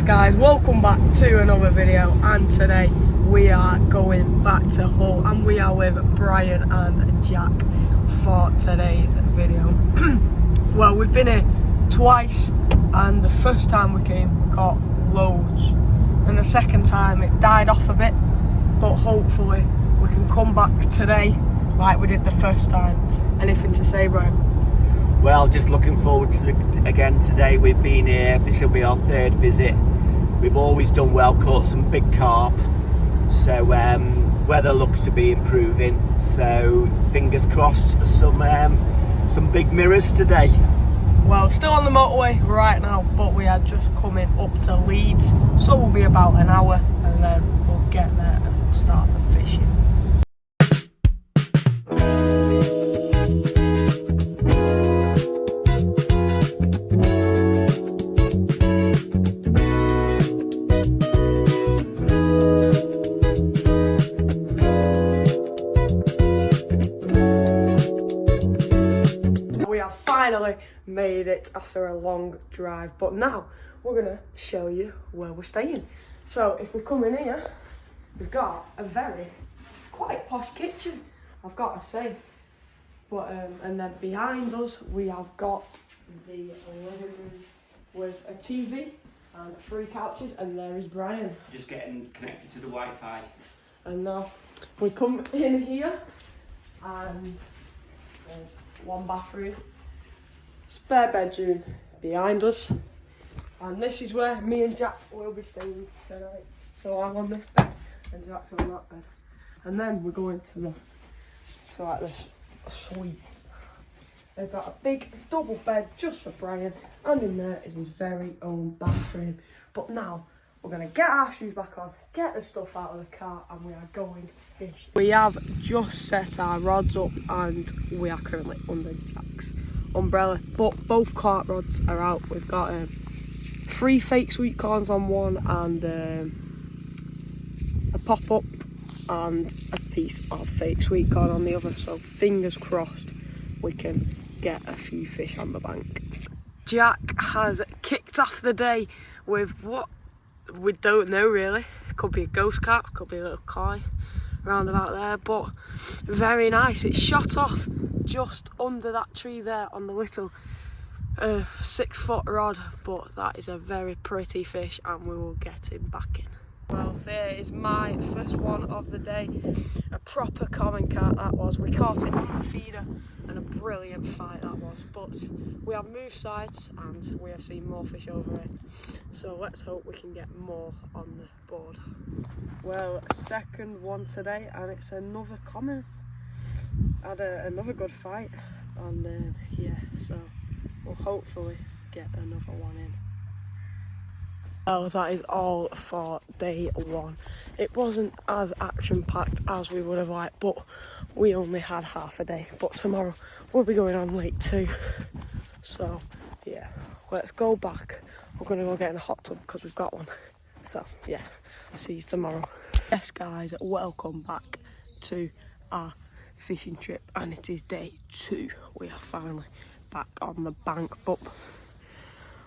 guys, welcome back to another video, and today we are going back to Hull and we are with Brian and Jack for today's video. Well, we've been here twice, and the first time we came we got loads, and the second time it died off a bit, but hopefully we can come back today like we did the first time. Anything to say, Brian? Well, just looking forward to it again today. We've been here, this will be our third visit. We've always done well, caught some big carp, so weather looks to be improving, so fingers crossed for some big mirrors today. Well, still on the motorway right now, but we are just coming up to Leeds, so we'll be about an hour and then we'll get there and we'll start the fishing. Finally made it after a long drive, but now we're gonna show you where we're staying. So if we come in here, we've got a quite posh kitchen, I've got to say, but and then behind us we have got the living room with a TV and 3 couches, and there is Brian Just getting connected to the Wi-Fi. and now we come in here and there's one bathroom, spare bedroom behind us, and this is where me and Jack will be staying tonight. So I'm on this bed and Jack's on that bed, and then we're going to the suite. They've got a big double bed just for Brian, and in there is his very own bathroom. But now we're gonna get our shoes back on, get the stuff out of the car, and we are going fishing. We have just set our rods up and we are currently under Jack's umbrella, but both carp rods are out. We've got 3 fake sweet corns on one, and a pop-up and a piece of fake sweet corn on the other, so fingers crossed we can get a few fish on the bank. Jack has kicked off the day with what we don't know really. It could be a ghost carp, could be a little koi round about there, but very nice. It's shot off just under that tree there on the little 6-foot rod, but that is a very pretty fish and we will get him back in. Well, there is my first one of the day. A proper common carp that was. We caught it on the feeder and a brilliant fight that was, but we have moved sides and we have seen more fish over it, so let's hope we can get more on the board. Well, second one today, and it's another common. Had another good fight, and yeah, so we'll hopefully get another one in. Well, that is all for day one. It wasn't as action-packed as we would have liked, but we only had half a day. But tomorrow we'll be going on late too. So yeah, let's go back. We're gonna go get in a hot tub because we've got one. So yeah, see you tomorrow. Yes guys, welcome back to our fishing trip, and it is day 2. We are finally back on the bank, but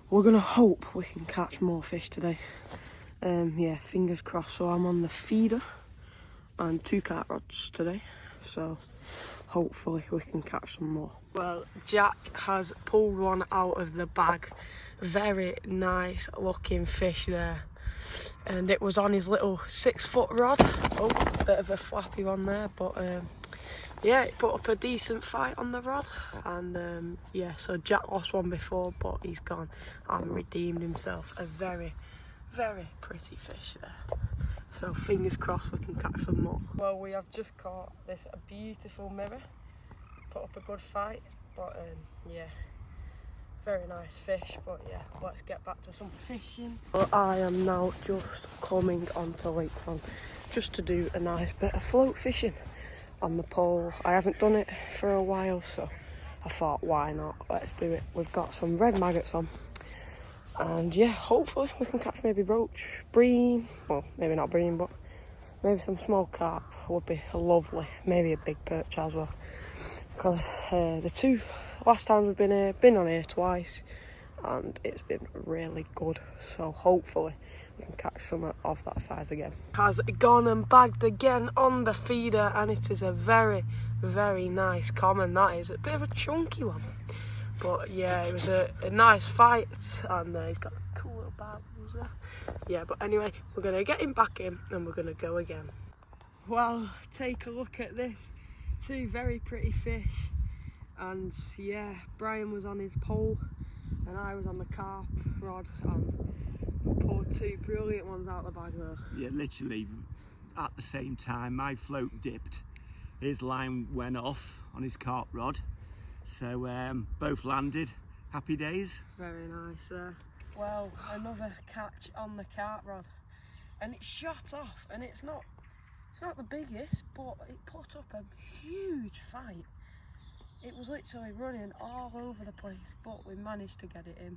we're gonna hope we can catch more fish today. Yeah, fingers crossed. So I'm on the feeder and 2 carp rods today, so hopefully we can catch some more. Well, Jack has pulled one out of the bag. Very nice looking fish there, and it was on his little 6-foot rod. Oh, bit of a flappy one there, but yeah, it put up a decent fight on the rod, and yeah, so Jack lost one before, but he's gone and redeemed himself. A very, very pretty fish there. So fingers crossed we can catch some more. Well, we have just caught this beautiful mirror. Put up a good fight, but yeah, very nice fish. But yeah, let's get back to some fishing. Well, I am now just coming onto Lake Van just to do a nice bit of float fishing on the pole. I haven't done it for a while, so I thought, why not? Let's do it. We've got some red maggots on, and yeah, hopefully we can catch maybe roach, bream, well maybe not bream, but maybe some small carp would be lovely. Maybe a big perch as well, because the 2 last time we've been on here twice, and it's been really good. So hopefully we can catch some of that size again. Has gone and bagged again on the feeder, and it is a very, very nice common. That is a bit of a chunky one, but yeah, it was a nice fight, and he's got a cool little barbels there. Yeah, but anyway, we're gonna get him back in and we're gonna go again. Well, take a look at this. Two very pretty fish, and yeah, Brian was on his pole and I was on the carp rod, and we've pulled two brilliant ones out of the bag there. Yeah, literally at the same time my float dipped, his line went off on his carp rod, so both landed. Happy days. Very nice there. Well, another catch on the carp rod, and it shot off, and it's not the biggest, but it put up a huge fight. It was literally running all over the place, but we managed to get it in.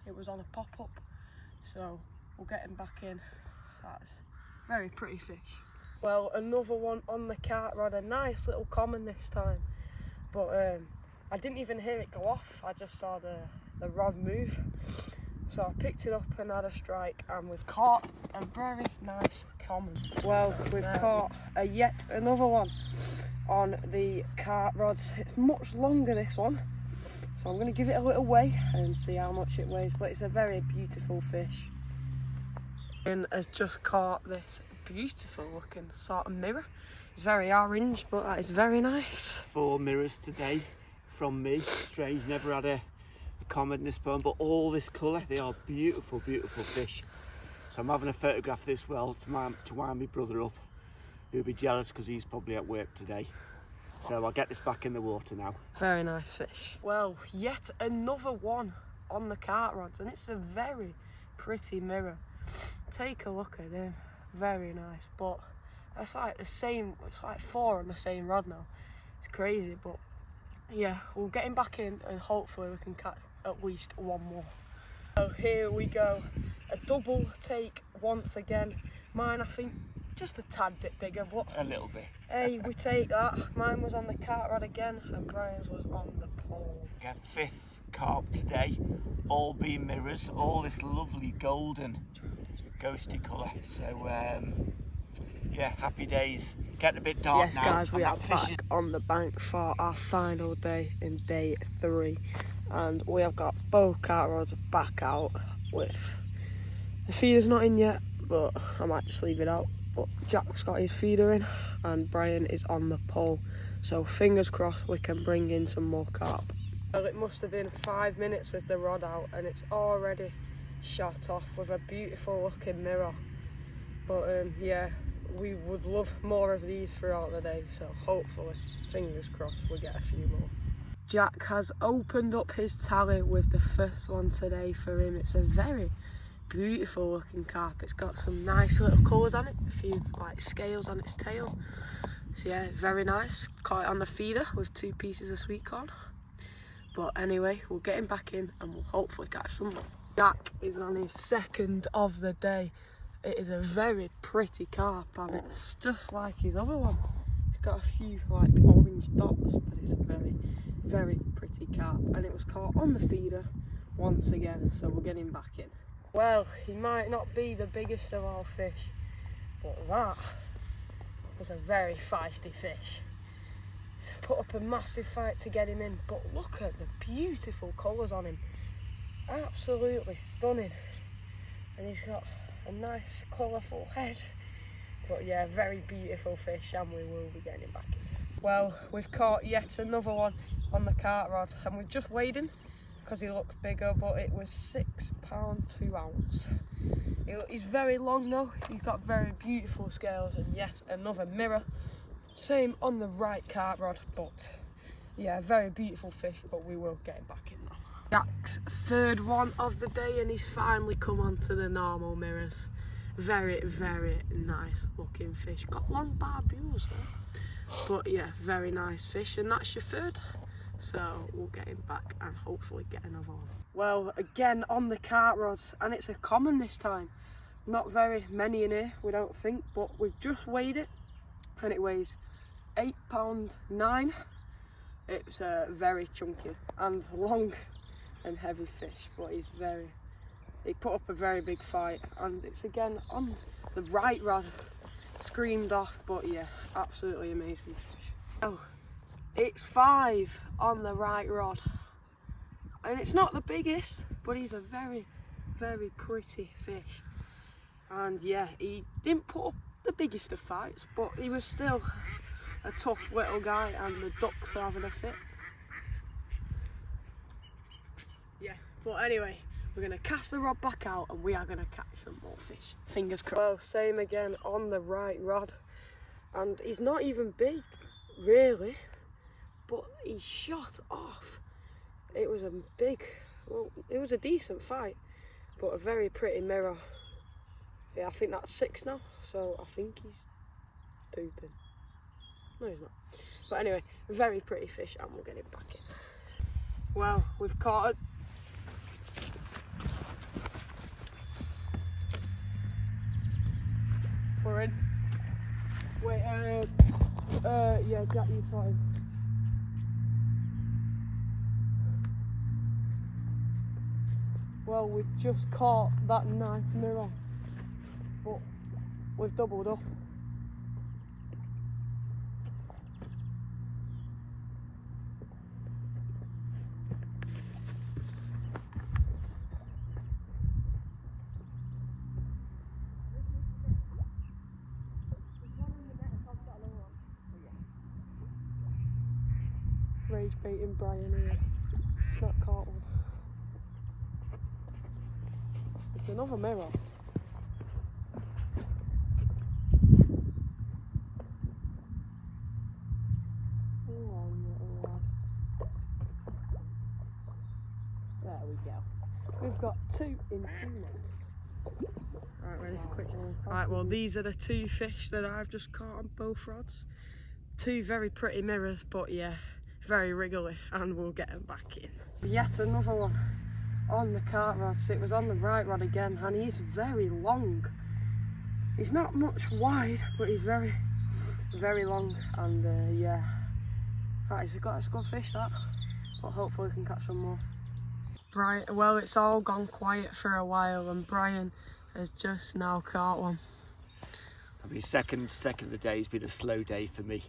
It was on a pop-up, so we'll get him back in. That's very pretty fish. Well, another one on the carp rod, a nice little common this time, but I didn't even hear it go off. I just saw the rod move. So I picked it up and had a strike, and we've caught a very nice common. Well, we've caught yet another one on the carp rods. It's much longer, this one, so I'm going to give it a little weigh and see how much it weighs, but it's a very beautiful fish. And has just caught this beautiful looking sort of mirror. It's very orange, but that is very nice. 4 mirrors today from me. Strange, never had a common in this pond, but all this colour. They are beautiful, beautiful fish. So I'm having a photograph of this well to wind my brother up. He'll be jealous because he's probably at work today. So I'll get this back in the water now. Very nice fish. Well, yet another one on the carp rods, and it's a very pretty mirror. Take a look at him. Very nice, but that's like the same, it's like 4 on the same rod now. It's crazy, but yeah, we'll get him back in and hopefully we can catch at least one more. So here we go, a double take once again. Mine, I think, just a tad bit bigger, but a little bit. Hey, we take that. Mine was on the carp rod again, and Brian's was on the pole. Again, 5th carp today, all being mirrors, all this lovely golden ghosty colour. So yeah, happy days. Getting a bit dark now. Yes, guys, we are back on the bank for our final day in day 3, and we have got both carp rods back out with the feeder's not in yet, but I might just leave it out. But Jack's got his feeder in and Brian is on the pole, so fingers crossed we can bring in some more carp. Well, it must have been 5 minutes with the rod out and it's already shot off with a beautiful looking mirror. But yeah, we would love more of these throughout the day, so hopefully, fingers crossed, we'll get a few more. Jack has opened up his tally with the first one today for him. It's a very beautiful looking carp. It's got some nice little colours on it, a few like scales on its tail. So yeah, very nice. Caught it on the feeder with 2 pieces of sweet corn. But anyway, we'll get him back in and we'll hopefully catch some more. Jack is on his 2nd of the day. It is a very pretty carp and it's just like his other one. It's got a few like orange dots, but it's a very, very pretty carp, and it was caught on the feeder once again, so we'll get him back in. Well, he might not be the biggest of our fish, but that was a very feisty fish. So put up a massive fight to get him in, but look at the beautiful colours on him. Absolutely stunning. And he's got a nice colourful head. But yeah, very beautiful fish, and we will be getting him back in. Well, we've caught yet another one on the carp rod, and we've just weighed him because he looked bigger, but it was £6 2 ounce. He's very long though, he's got very beautiful scales, and yet another mirror. Same on the right carp rod, but yeah, very beautiful fish, but we will get him back in now. Jack's 3rd one of the day, and he's finally come onto the normal mirrors. Very, very nice looking fish. Got long barbules there, but yeah, very nice fish, and that's your 3rd. So we'll get him back and hopefully get another one. Well, again on the carp rods, and it's a common this time. Not very many in here, we don't think, but we've just weighed it and it weighs £8 9. It's very chunky and long and heavy fish, but he's very, he put up a very big fight, and it's again on the right rod, screamed off, but yeah, absolutely amazing fish. Oh, it's 5 on the right rod, and it's not the biggest, but he's a very, very pretty fish. And yeah, he didn't put up the biggest of fights, but he was still a tough little guy, and the ducks are having a fit. Yeah, but anyway, we're going to cast the rod back out and we are going to catch some more fish. Fingers crossed. Well, same again on the right rod, and he's not even big, really, but he shot off. It was a big, well, it was a decent fight, but a very pretty mirror. Yeah, I think that's 6 now, so I think he's pooping. No, he's not. But anyway, very pretty fish, and we'll get him back in. Well, we've caught it. We're in. Wait, yeah, Jack, you fine. Well, we've just caught that nice mirror, but we've doubled up. Rage baiting Brian here. It's not caught one. It's another mirror. Hang on, little lad. There we go. We've got 2 in 2 now. Right, ready? Quick. Right, well, these are the 2 fish that I've just caught on both rods. 2 very pretty mirrors, but yeah, very wriggly, and we'll get them back in. Yet another one on the cart rod. So it was on the right rod again, and he's very long. He's not much wide, but he's very, very long, and yeah, that is a good fish, that. But hopefully we can catch some more. Brian, well, it's all gone quiet for a while, and Brian has just now caught one. I mean, second of the day has been a slow day for me.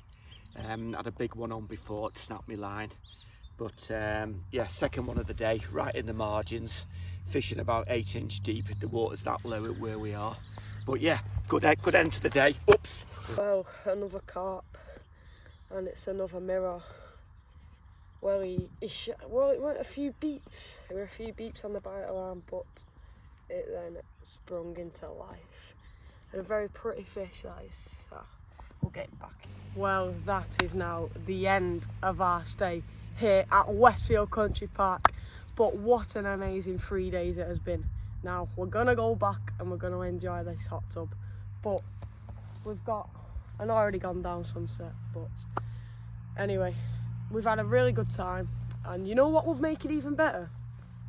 Had a big one on before to snap my line, but yeah, second one of the day, right in the margins, fishing about 8 inch deep. The water's that low at where we are, but yeah, good end to the day. Oops. Well, another carp, and it's another mirror. Well, it went a few beeps. There were a few beeps on the bite alarm, but it then sprung into life, and a very pretty fish that is. We'll get it back. Well, that is now the end of our stay here at Westfield Country Park. But what an amazing 3 days it has been. Now, we're going to go back and we're going to enjoy this hot tub. But we've got an already gone down sunset. But anyway, we've had a really good time. And you know what would make it even better?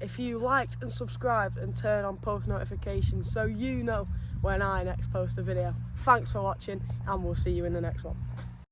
If you liked and subscribed and turn on post notifications so you know when I next post a video. Thanks for watching, and we'll see you in the next one.